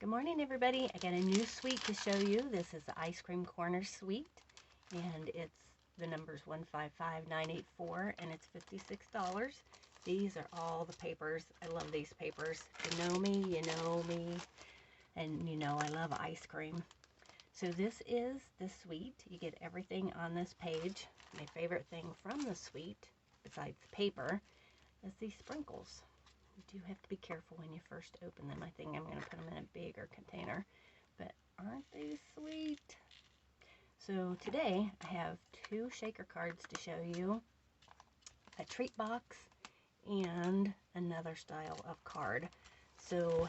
Good morning, everybody. I got a new suite to show you. This is the Ice Cream Corner suite, and it's the numbers 155984, and it's $56. These are all the papers. I love these papers. You know me, and you know I love ice cream. So this is the suite. You get everything on this page. My favorite thing from the suite, besides the paper, is these sprinkles. You do have to be careful when you first open them. I think I'm going to put them in a bigger container, but aren't they sweet? So today I have two shaker cards to show you, a treat box and another style of card. So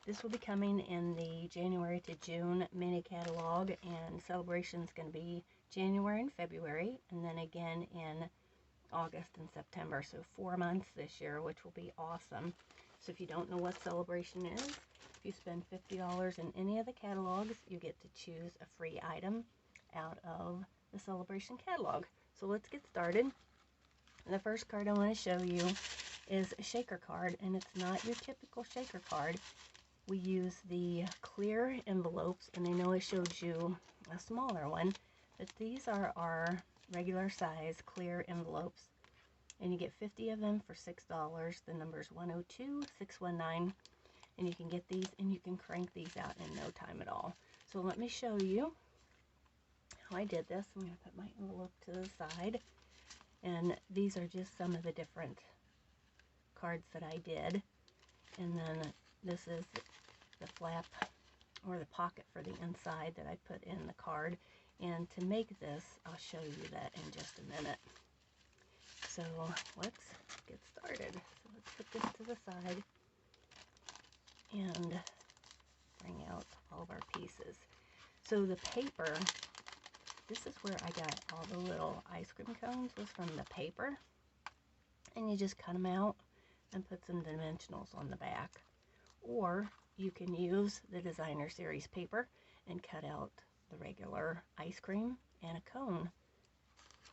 this will be coming in the January to June mini catalog, and celebration is going to be January and February, and then again in August and September. So 4 months this year, which will be awesome. So if you don't know what celebration is, if you spend $50 in any of the catalogs, you get to choose a free item out of the celebration catalog. So let's get started. And the first card I want to show you is a shaker card, and it's not your typical shaker card. We use the clear envelopes, and I know I showed you a smaller one, but these are our regular size clear envelopes, and you get 50 of them for $6. The number is 102619, and you can get these and you can crank these out in no time at all. So let me show you how I did this. I'm going to put my envelope to the side, and these are just some of the different cards that I did. And then this is the flap or the pocket for the inside that I put in the card. And to make this, I'll show you that in just a minute. So let's get started. So let's put this to the side and bring out all of our pieces. So the paper, this is where I got all the little ice cream cones, was from the paper. And you just cut them out and put some dimensionals on the back. Or you can use the designer series paper and cut out the regular ice cream and a cone.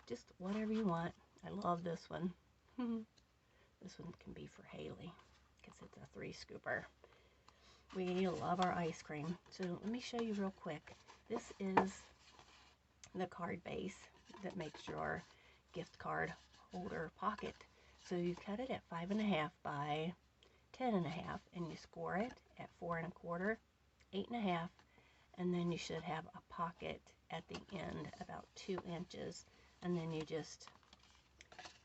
Just whatever you want. I love this one. This one can be for Haley because it's a 3-scooper. We love our ice cream. So let me show you real quick. This is the card base that makes your gift card holder pocket. So you cut it at 5.5 by 10.5, and you score it at 4.25, 8.5, and then you should have a pocket at the end about 2 inches, and then you just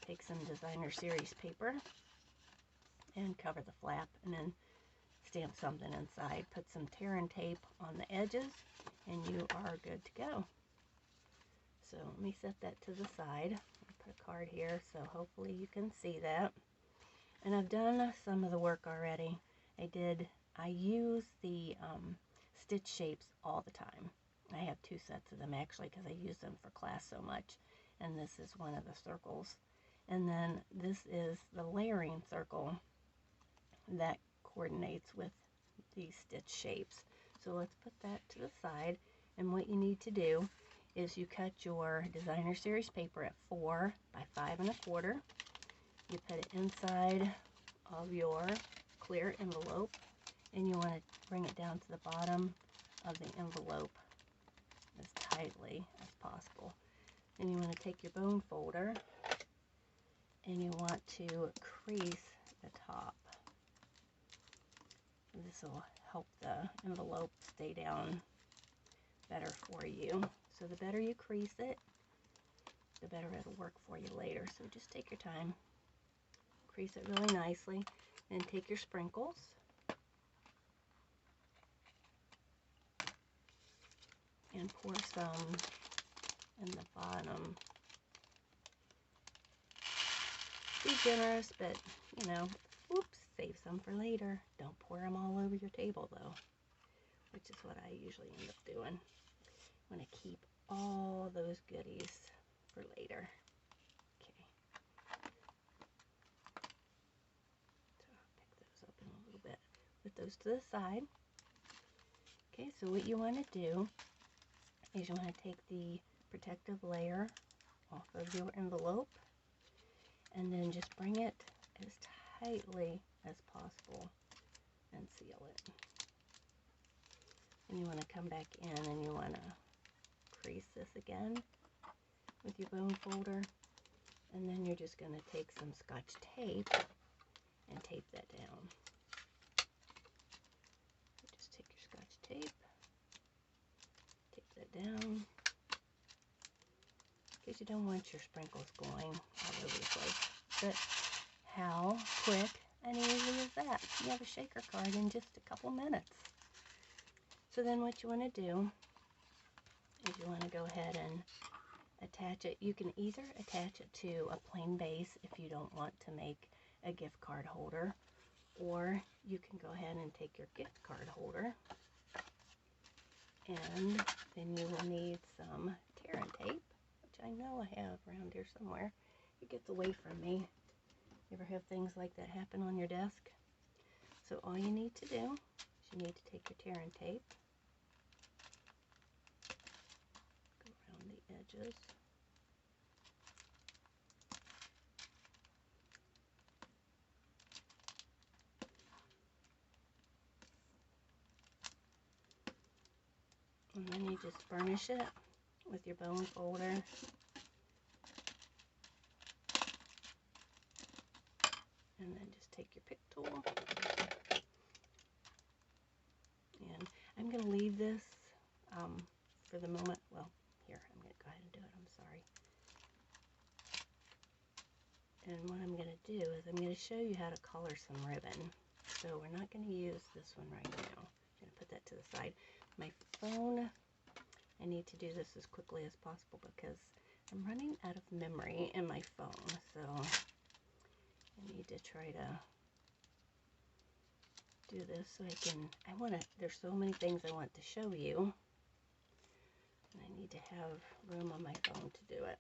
take some designer series paper and cover the flap, and then stamp something inside, put some tear and tape on the edges, and you are good to go. So let me set that to the side. I'll put a card here so hopefully you can see that. And I've done some of the work already. I use the stitch shapes all the time. I have 2 sets of them actually because I use them for class so much. And this is one of the circles. And then this is the layering circle that coordinates with these stitch shapes. So let's put that to the side. And what you need to do is you cut your designer series paper at 4 by 5.25. You put it inside of your clear envelope, and you want to bring it down to the bottom of the envelope as tightly as possible. And you want to take your bone folder and you want to crease the top. This will help the envelope stay down better for you. So the better you crease it, the better it'll work for you later. So just take your time. Crease it really nicely, and take your sprinkles and pour some in the bottom. Be generous, but you know, oops, save some for later. Don't pour them all over your table though, which is what I usually end up doing. I want to keep all those goodies for later. Put those to the side. Okay, so what you want to do is you want to take the protective layer off of your envelope and then just bring it as tightly as possible and seal it. And you want to come back in and you want to crease this again with your bone folder. And then you're just going to take some Scotch tape and tape that down. Just take your Scotch tape, tape that down, because you don't want your sprinkles going all over the place. But how quick and easy is that? You have a shaker card in just a couple minutes. So then what you want to do is you want to go ahead and attach it. You can either attach it to a plain base if you don't want to make a gift card holder, or you can go ahead and take your gift card holder, and then you will need some tear and tape, which I know I have around here somewhere. It gets away from me. You ever have things like that happen on your desk? So all you need to do is you need to take your tear and tape, go around the edges, and then you just burnish it with your bone folder. And then just take your pick tool. And I'm going to leave this for the moment. Well, here, I'm going to go ahead and do it. I'm sorry. And what I'm going to do is I'm going to show you how to color some ribbon. So we're not going to use this one right now. I'm going to put that to the side. My phone, I need to do this as quickly as possible because I'm running out of memory in my phone. So I need to try to do this so there's so many things I want to show you. And I need to have room on my phone to do it.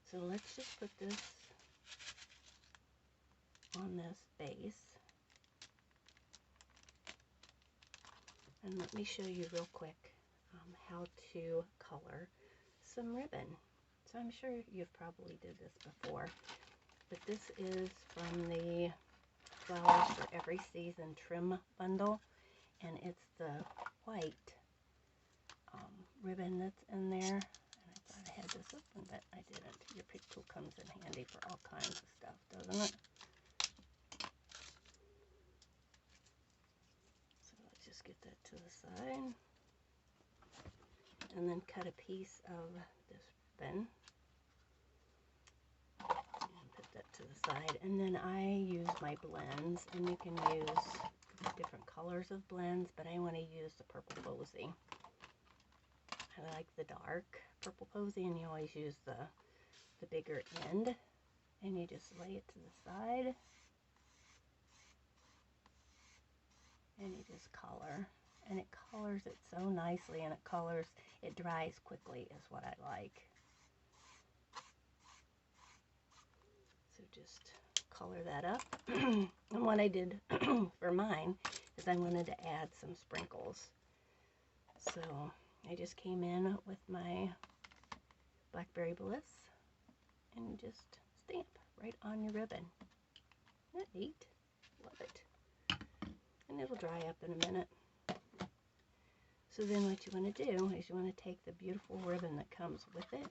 So let's just put this on this base. And let me show you real quick how to color some ribbon. So I'm sure you've probably did this before, but this is from the Flowers for Every Season trim bundle, and it's the white ribbon that's in there. And I thought I had this open, but I didn't. Your pick tool comes in handy for all kinds of stuff, doesn't it? So let's just get that to the side, and then cut a piece of this ribbon and put that to the side. And then I use my blends, and you can use different colors of blends, but I want to use the purple posy. I like the dark purple posy, and you always use the bigger end, and you just lay it to the side, and you just color, and it colors it so nicely, and it dries quickly is what I like. So just color that up. And what I did for mine is I wanted to add some sprinkles. So I just came in with my Blackberry Bliss and just stamp right on your ribbon. Isn't that neat? Love it. And it'll dry up in a minute. So then what you want to do is you want to take the beautiful ribbon that comes with it.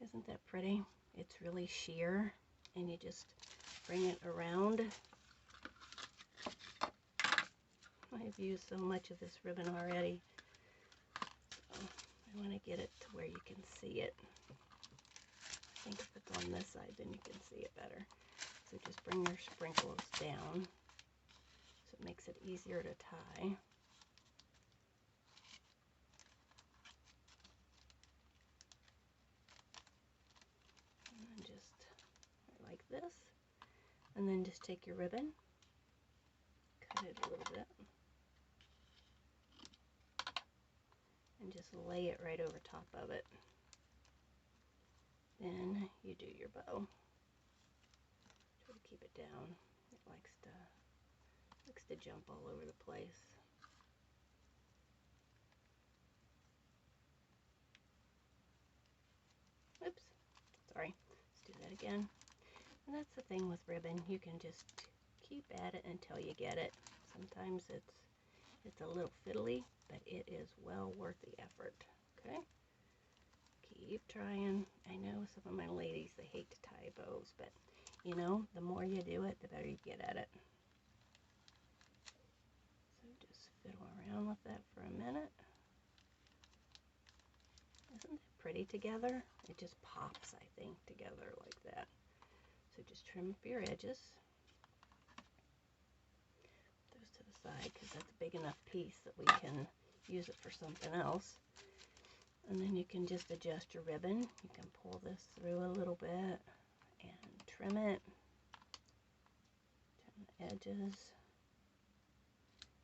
Isn't that pretty? It's really sheer, and you just bring it around. I've used so much of this ribbon already, so I want to get it to where you can see it. I think if it's on this side, then you can see it better. So just bring your sprinkles down so it makes it easier to tie. And then just like this, and then just take your ribbon, cut it a little bit, and just lay it right over top of it. Then you do your bow. Try to keep it down. It likes to jump all over the place. Oops, sorry. Let's do that again. And that's the thing with ribbon. You can just keep at it until you get it. Sometimes it's a little fiddly, but it is well worth the effort. Okay, keep trying. I know some of my ladies, they hate to tie bows, but you know, the more you do it, the better you get at it. So just fiddle around with that for a minute. Isn't it pretty together? It just pops, I think, together like that. So just trim up your edges. Put those to the side because that's a big enough piece that we can use it for something else. And then you can just adjust your ribbon. You can pull this through a little bit and trim it. Trim the edges.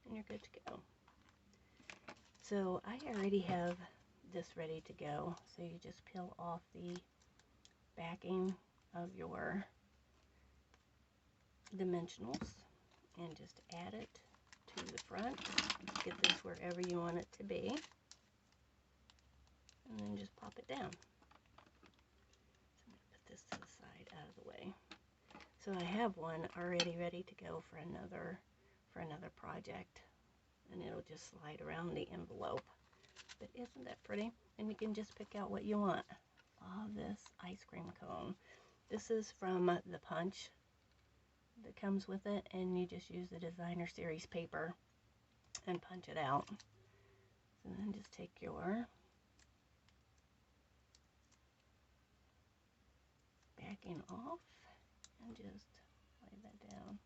And you're good to go. So I already have this ready to go. So you just peel off the backing of your dimensionals and just add it to the front. Get this wherever you want it to be. And then just pop it down. So I'm going to put this to the side out of the way. So I have one already ready to go for another project. And it'll just slide around the envelope. But isn't that pretty? And you can just pick out what you want. Love this ice cream cone. This is from the punch that comes with it, and you just use the designer series paper and punch it out. So then just take your backing off and just lay that down.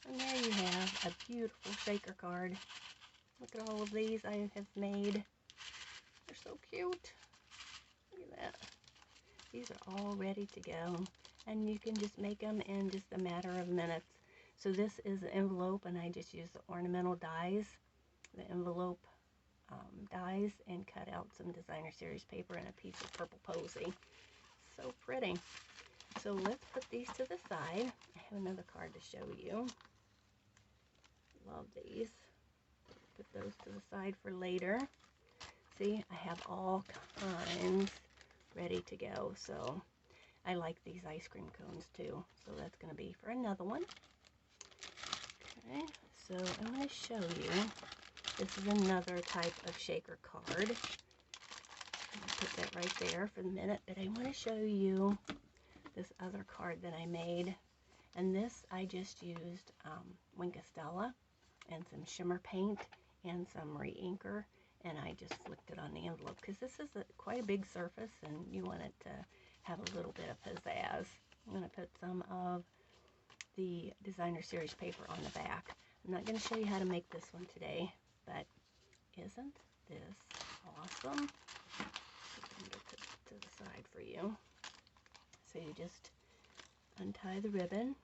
And there you have a beautiful shaker card. Look at all of these I have made. They're so cute. Look at that. These are all ready to go. And you can just make them in just a matter of minutes. So this is an envelope, and I just use the ornamental dies, the envelope dies, and cut out some designer series paper and a piece of purple posy. So pretty. So let's put these to the side. I have another card to show you. Love these. Put those to the side for later. See, I have all kinds ready to go. So I like these ice cream cones too. So that's going to be for another one. Okay, so I'm going to show you. This is another type of shaker card. I'll put that right there for the minute. But I want to show you this other card that I made. And this I just used Winkostella and some shimmer paint and some re-inker, and I just flicked it on the envelope because this is quite a big surface and you want it to have a little bit of pizzazz. I'm going to put some of the designer series paper on the back. I'm not going to show you how to make this one today, but isn't this awesome? I'm going to put it to the side for you. So you just untie the ribbon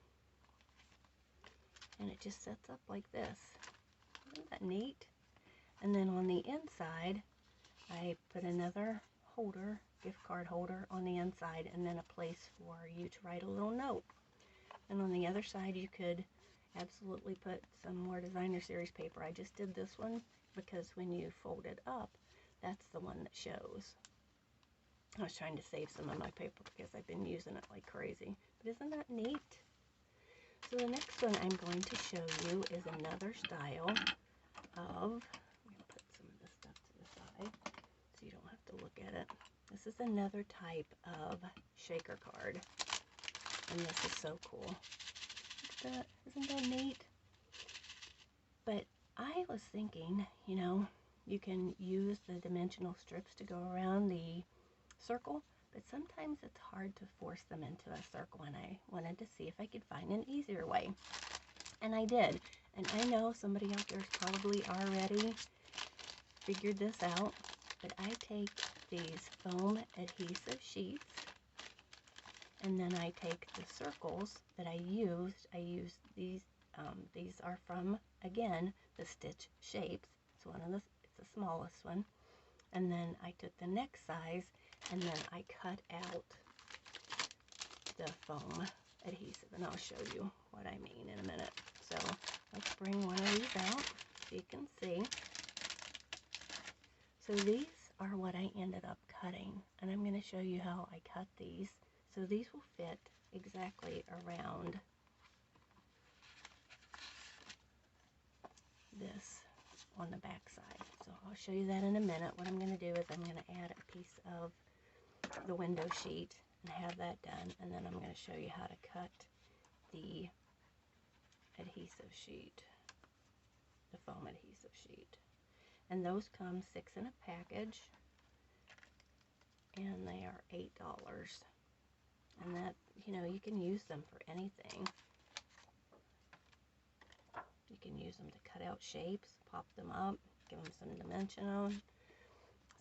and it just sets up like this. Isn't that neat? And then on the inside, I put another holder, gift card holder on the inside, and then a place for you to write a little note. And on the other side, you could absolutely put some more designer series paper. I just did this one because when you fold it up, that's the one that shows. I was trying to save some of my paper because I've been using it like crazy. But isn't that neat? So the next one I'm going to show you is another style of, I'm going to put some of this stuff to the side so you don't have to look at it. This is another type of shaker card. And this is so cool. Look at that. Isn't that neat? But I was thinking, you know, you can use the dimensional strips to go around the circle, but sometimes it's hard to force them into a circle, and I wanted to see if I could find an easier way. And I did. And I know somebody out there has probably already figured this out, but I take these foam adhesive sheets, and then I take the circles that I used these are from, again, the Stitch Shapes. It's it's the smallest one. And then I took the next size, and then I cut out the foam adhesive, and I'll show you what I mean in a minute. So let's bring one of these out so you can see. So these are what I ended up cutting, and I'm going to show you how I cut these. So these will fit exactly around on the back side. So I'll show you that in a minute. What I'm going to do is I'm going to add a piece of the window sheet and have that done, and then I'm going to show you how to cut the adhesive sheet, the foam adhesive sheet. And those come 6 in a package, and they are $8. And that, you know, you can use them for anything. You can use them to cut out shapes, pop them up, give them some dimension on.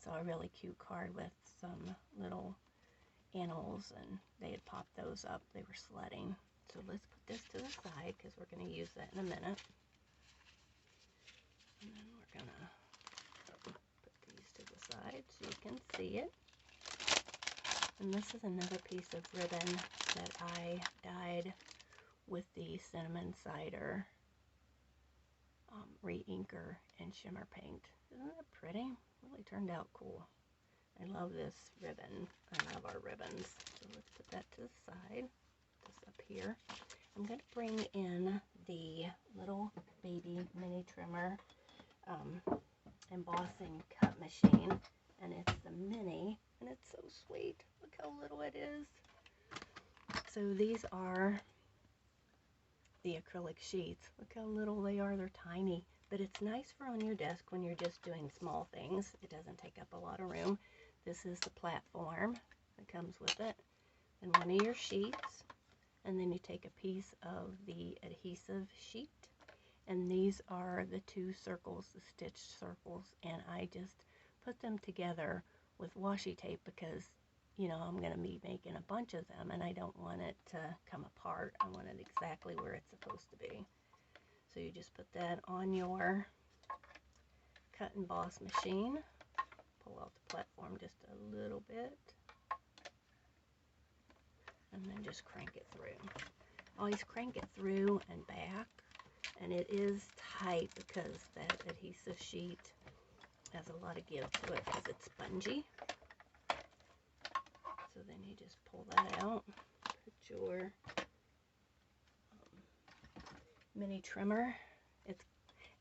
So a really cute card with some little animals, and they had popped those up. They were sledding. So let's put this to the side because we're going to use that in a minute. And then we're going to put these to the side so you can see it. And this is another piece of ribbon that I dyed with the cinnamon cider re-inker and shimmer paint. Isn't that pretty? Really turned out cool. I love this ribbon. I love our ribbons. So let's put that to the side. This up here. I'm going to bring in the little baby mini trimmer embossing cut machine, and it's the mini, and it's so sweet. Look how little it is. So these are the acrylic sheets. Look how little they are. They're tiny, but it's nice for on your desk when you're just doing small things. It doesn't take up a lot of room. This is the platform that comes with it, and one of your sheets, and then you take a piece of the adhesive sheet, and these are the 2 circles, the stitched circles, and I just put them together with washi tape because, you know, I'm going to be making a bunch of them, and I don't want it to come apart. I want it exactly where it's supposed to be. So you just put that on your cut and emboss machine. Pull out the platform just a little bit, and then just crank it through. Always crank it through and back, and it is tight because that adhesive sheet has a lot of give to it because it's spongy. So then you just pull that out, put your mini trimmer. It's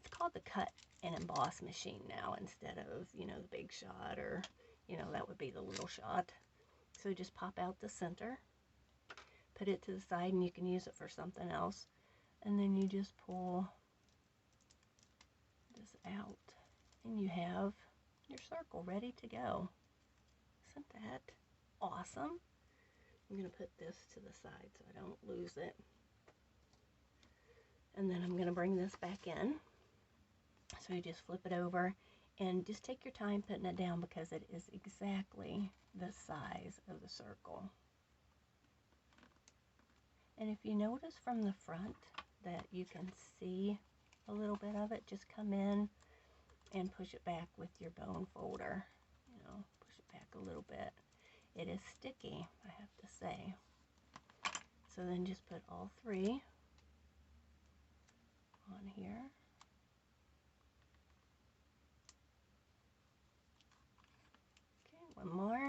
called the cut and emboss machine now instead of, you know, the big shot, or, you know, that would be the little shot. So just pop out the center, put it to the side, and you can use it for something else. And then you just pull this out, and you have your circle ready to go. Isn't that awesome? I'm going to put this to the side so I don't lose it. And then I'm going to bring this back in. So you just flip it over and just take your time putting it down because it is exactly the size of the circle. And if you notice from the front that you can see a little bit of it, just come in and push it back with your bone folder. You know, push it back a little bit. It is sticky, I have to say. So then just put all 3 on here. Okay, one more.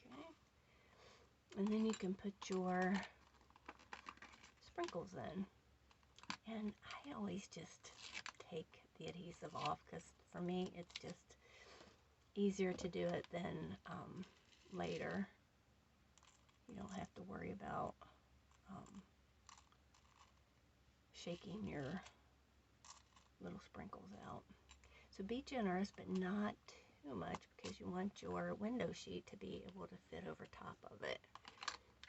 Okay. And then you can put your sprinkles in. And I always just take the adhesive off because for me it's just easier to do it than later. You don't have to worry about shaking your little sprinkles out. So be generous, but not too much because you want your window sheet to be able to fit over top of it.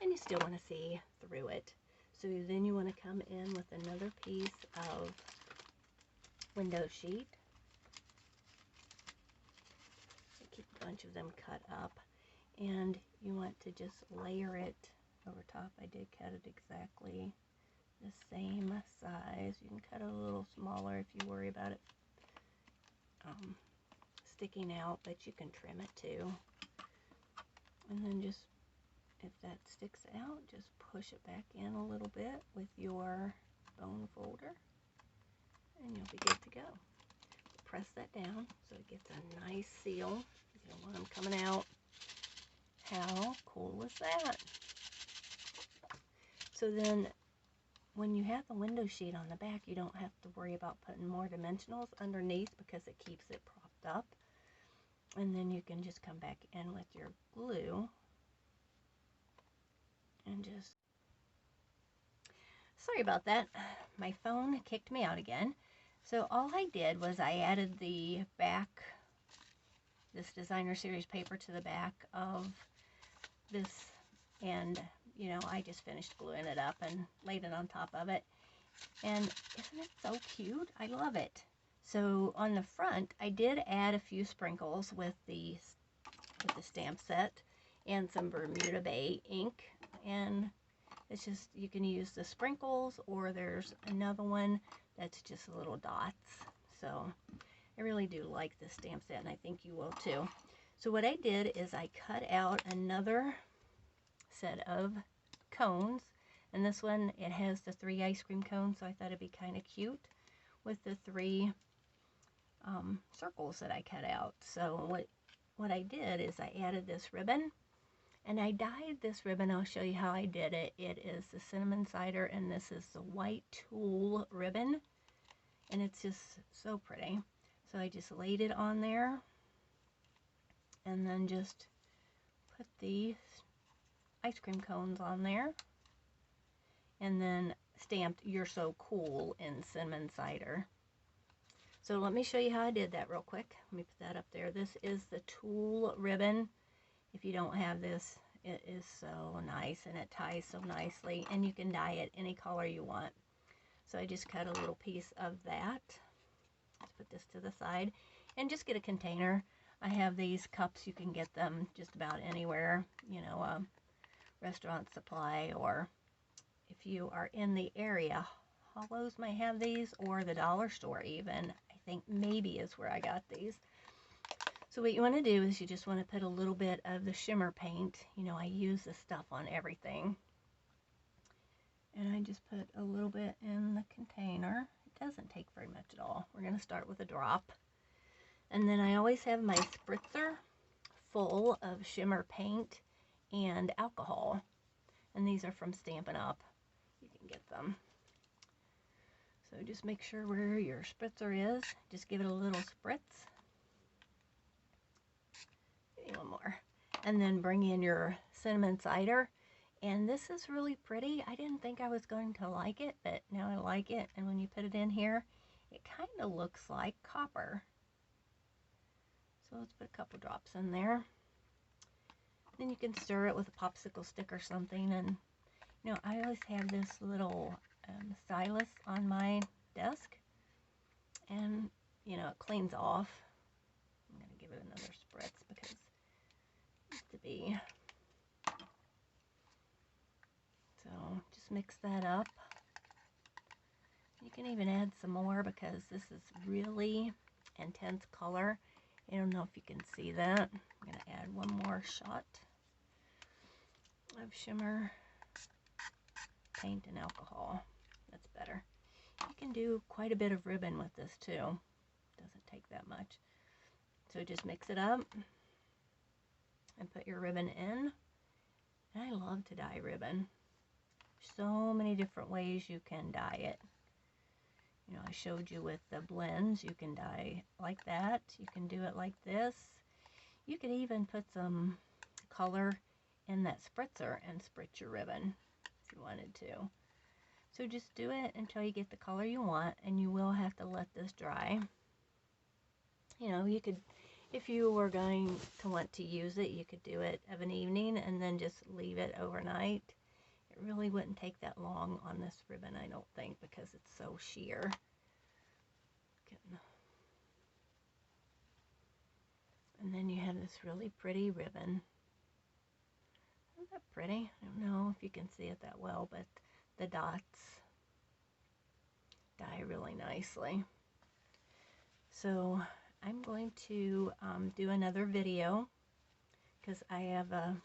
And you still want to see through it. So then you want to come in with another piece of window sheet. Keep a bunch of them cut up. And you want to just layer it over top. I did cut it exactly the same size. You can cut it a little smaller if you worry about it sticking out, but you can trim it too. And then just, if that sticks out, just push it back in a little bit with your bone folder, and you'll be good to go. Press that down so it gets a nice seal. You don't want them coming out. How cool is that? So then when you have the window sheet on the back, you don't have to worry about putting more dimensionals underneath because it keeps it propped up. And then you can just come back in with your glue and just, sorry about that, my phone kicked me out again. So all I did was I added the back, this designer series paper to the back of this, and you know, I just finished gluing it up and laid it on top of it. And isn't it so cute? I love it. So on the front, I did add a few sprinkles with the stamp set and some Bermuda Bay ink, and it's just, you can use the sprinkles, or there's another one that's just little dots. So I really do like this stamp set, and I think you will too. So what I did is I cut out another set of cones, and this one, it has the 3 ice cream cones, so I thought it'd be kind of cute with the 3 circles that I cut out. So what I did is I added this ribbon, and I dyed this ribbon. I'll show you how I did it. It is the cinnamon cider, and this is the white tulle ribbon, and it's just so pretty. So I just laid it on there, and then just put the ice cream cones on there, and then stamped "You're So Cool" in cinnamon cider. So let me show you how I did that real quick. Let me put that up there. This is the tulle ribbon. If you don't have this, it is so nice, and it ties so nicely, and you can dye it any color you want. So I just cut a little piece of that. Let's put this to the side, and just get a container. I have these cups. You can get them just about anywhere, you know, restaurant supply, or if you are in the area, Hollows might have these, or the dollar store even. I think maybe is where I got these. So what you want to do is you just want to put a little bit of the shimmer paint. You know, I use this stuff on everything. And I just put a little bit in the container. It doesn't take very much at all. We're going to start with a drop. And then I always have my spritzer full of shimmer paint and alcohol. And these are from Stampin' Up. You can get them. So just make sure where your spritzer is. Just give it a little spritz. One more. And then bring in your cinnamon cider. And this is really pretty. I didn't think I was going to like it, but now I like it. And when you put it in here, it kind of looks like copper. So let's put a couple drops in there. Then you can stir it with a popsicle stick or something. And you know, I always have this little stylus on my desk, and you know, it cleans off. I'm going to give it another spritz because it needs to be. So just mix that up. You can even add some more because this is really intense color. I don't know if you can see that. I'm going to add one more shot of shimmer paint and alcohol. That's better. You can do quite a bit of ribbon with this too. Doesn't take that much. So just mix it up and put your ribbon in. And I love to dye ribbon. So many different ways you can dye it. You know, I showed you with the blends, you can dye like that. You can do it like this. You could even put some color in that spritzer and spritz your ribbon if you wanted to. So just do it until you get the color you want, and you will have to let this dry. You know, you could, if you were going to want to use it, you could do it of an evening and then just leave it overnight. It really wouldn't take that long on this ribbon, I don't think, because it's so sheer. And then you have this really pretty ribbon. Isn't that pretty? I don't know if you can see it that well, but the dots dye really nicely. So I'm going to do another video because I have a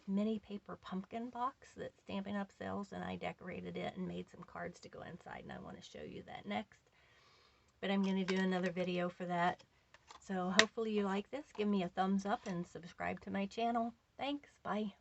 mini paper pumpkin box that Stampin' Up! Sells, and I decorated it and made some cards to go inside, and I want to show you that next. But I'm going to do another video for that. So hopefully you like this. Give me a thumbs up and subscribe to my channel. Thanks. Bye.